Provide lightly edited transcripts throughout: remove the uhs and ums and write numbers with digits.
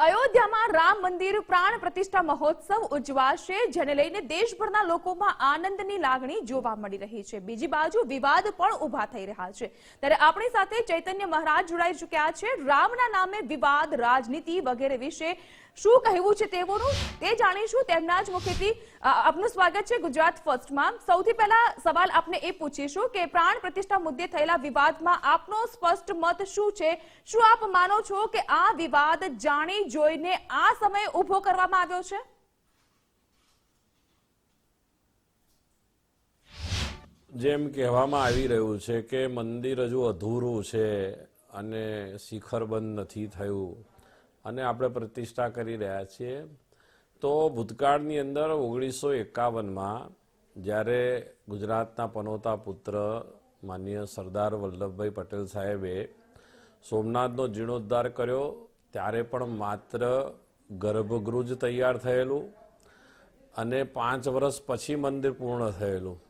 અયોધ્યામાં રામ મંદિર પ્રાણ પ્રતિષ્ઠા મહોત્સવ ઉજવાશે, જેને લઈને દેશભરના લોકોમાં આનંદની લાગણી જોવા મળી રહી છે। બીજી બાજુ વિવાદ પણ ઊભા થઈ રહ્યા છે। ત્યારે આપણી સાથે ચૈતન્ય મહારાજ જોડાઈ ચૂક્યા છે। રામના નામે વિવાદ, રાજનીતિ વગેરે વિશે શું કહેવું છે તેઓનું તે જાણીશું તેમના જ મુખેથી। આપનું સ્વાગત છે ગુજરાત ફર્સ્ટમાં। સૌથી પહેલા સવાલ આપને એ પૂછીશું કે પ્રાણ પ્રતિષ્ઠા મુદ્દે થયેલા વિવાદમાં આપનો સ્પષ્ટ મત શું છે? શું આપ માનો છો કે આ વિવાદ જાણી જોઈને આ સમયે ઊભો કરવામાં આવ્યો છે? જેમ કહેવામાં આવી રહ્યું છે કે મંદિર હજુ અધૂરું છે અને શિખરબંધ નથી થયું અને આપણે પ્રતિષ્ઠા કરી રહ્યા છીએ, તો ભૂતકાળની અંદર 1951માં જ્યારે ગુજરાતના પનોતા પુત્ર માનનીય સરદાર વલ્લભભાઈ પટેલ સાહેબે સોમનાથનો જીર્ણોદ્ધાર કર્યો, ત્યારે પણ માત્ર ગર્ભગૃહ જ તૈયાર થયેલું અને 5 વર્ષ પછી મંદિર પૂર્ણ થયેલું।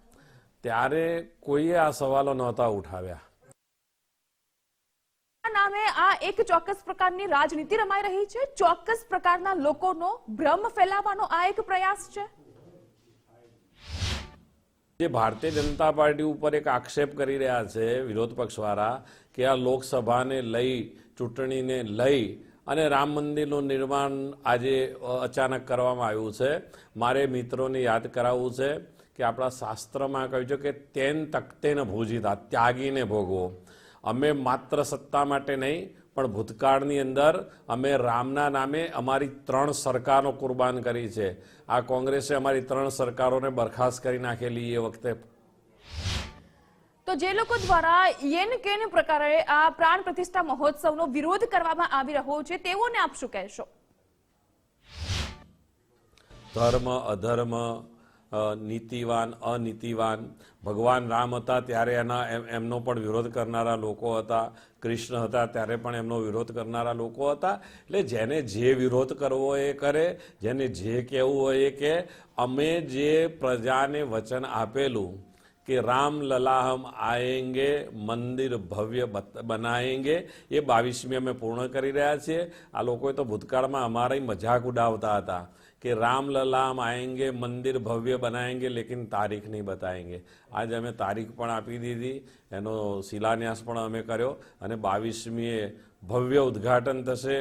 ત્યારે કોઈએ આ સવાલો નહોતા ઉઠાવ્યા। નામે આ એક ચોક્કસ પ્રકારની રાજનીતિ રમાઈ રહી છે, ચોક્કસ પ્રકારના લોકોનો ભ્રમ ફેલાવવાનો આ એક પ્રયાસ છે। જે ભારતીય જનતા પાર્ટી ઉપર એક આક્ષેપ કરી રહ્યા છે વિરોધ પક્ષવાળા કે આ લોકસભાને લઈ, ચૂંટણીને લઈ અને રામ મંદિરનું નિર્માણ આજે અચાનક કરવામાં આવ્યું છે। મારે મિત્રોને યાદ કરાવવું છે કે આપણા શાસ્ત્રમાં કહ્યું છે કે તેન તખ્તેન ભોજિતા, ત્યાગીને ભોગવો। અમે માત્ર સત્તા માટે નહીં પણ ભૂતકાળની અંદર અમે રામના નામે અમારી 3 સરકારો કુરબાન કરી છે। આ કોંગ્રેસે અમારી 3 સરકારોને બરખાસ્ત કરી નાખેલી એ વખતે। તો જે લોકો દ્વારા યેન કેન પ્રકારે આ પ્રાણ પ્રતિષ્ઠા મહોત્સવનો વિરોધ કરવામાં આવી રહ્યો છે તેઓને આપ શું કહેશો? ધર્મ, અધર્મ, નીતિવાન, અનીતિવાન, ભગવાન રામ હતા ત્યારે એમનો પણ વિરોધ કરનારા લોકો હતા, કૃષ્ણ હતા ત્યારે પણ એમનો વિરોધ કરનારા લોકો હતા। એટલે જેને જે વિરોધ કરવો એ કરે, જેને જે કહેવું હોય એ કહે। અમે જે પ્રજાને વચન આપેલું કે રામ લલાહમ આએંગે, મંદિર ભવ્ય બનાએંગે, એ 22મી અમે પૂર્ણ કરી રહ્યા છીએ। આ લોકોએ તો ભૂતકાળમાં અમારી મજાક ઉડાવતા હતા કે રામ લલામ આएंगे, મંદિર ભવ્ય બનાएंगे, લેકિન તારીખ નહીં બતાएंगे। આજે અમે તારીખ પણ આપી દીધી, એનો શિલાન્યાસ પણ અમે કર્યો અને 22મીએ ભવ્ય ઉદ્ઘાટન થશે।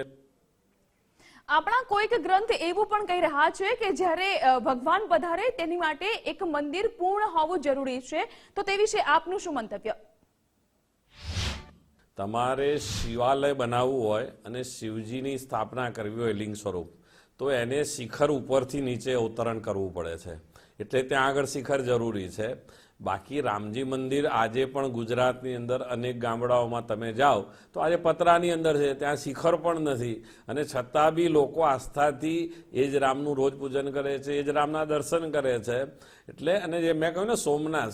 આપણા કોઈક ગ્રંથ એવું પણ કહી રહ્યા છે કે જ્યારે ભગવાન પધારે તેની માટે એક મંદિર પૂર્ણ હોવું જરૂરી છે, તો તે વિશે આપનું શું મંતવ્ય? તમારે શિવાલય બનાવવું હોય અને શિવજીની સ્થાપના કરવી હોય લિંગ સ્વરૂપ, તો એને શિખર ઉપરથી નીચે અવતરણ કરવું પડે છે, એટલે ત્યાં આગળ શિખર જરૂરી છે। બાકી રામજી મંદિર આજે પણ ગુજરાતની અંદર અનેક ગામડાઓમાં તમે જાઓ તો આજે પતરાની અંદર છે, ત્યાં શિખર પણ નથી અને છતાં બી લોકો આસ્થાથી એ જ રામનું રોજ પૂજન કરે છે, એ જ રામના દર્શન કરે છે। એટલે અને જે મેં કહ્યું ને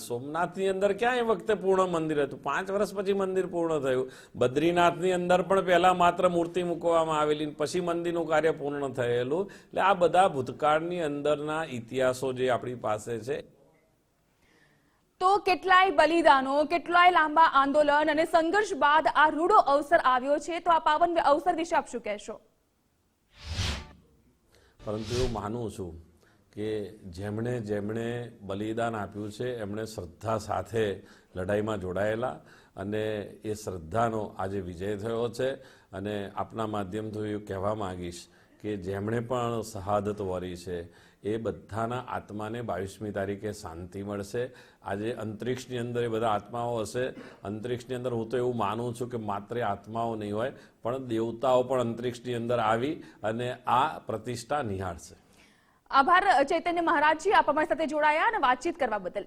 સોમનાથની અંદર ક્યાં એ વખતે પૂર્ણ મંદિર હતું, 5 વર્ષ પછી મંદિર પૂર્ણ થયું। બદ્રીનાથની અંદર પણ પહેલા માત્ર મૂર્તિ મૂકવામાં આવેલી, પછી મંદિરનું કાર્ય પૂર્ણ થયેલું। એટલે આ બધા ભૂતકાળની અંદરના ઇતિહાસો જે આપણી પાસે છે। તો કેટલાય બલિદાનો, કેટલાય લાંબા આંદોલન અને સંઘર્ષ બાદ આ રૂડો અવસર આવ્યો છે, તો આ પાવન અવસર વિશે આપ શું કહેશો? પરંતુ એવું માનું છું કે જેમણે બલિદાન આપ્યું છે એમણે શ્રદ્ધા સાથે લડાઈમાં જોડાયેલા અને એ શ્રદ્ધાનો આજે વિજય થયો છે। અને આપના માધ્યમથી એવું કહેવા માંગીશ કે જેમણે પણ શહાદત વરી છે એ બધાના આત્માને 22મી તારીખે શાંતિ મળશે। આજે અંતરિક્ષની અંદર એ બધા આત્માઓ હશે। અંતરિક્ષની અંદર હું તો એવું માનું છું કે માત્ર આત્માઓ નહીં હોય પણ દેવતાઓ પણ અંતરિક્ષની અંદર આવી અને આ પ્રતિષ્ઠા નિહાળશે। આભાર ચૈતન્ય મહારાજજી, આપ અમારી સાથે જોડાયા અને વાતચીત કરવા બદલ।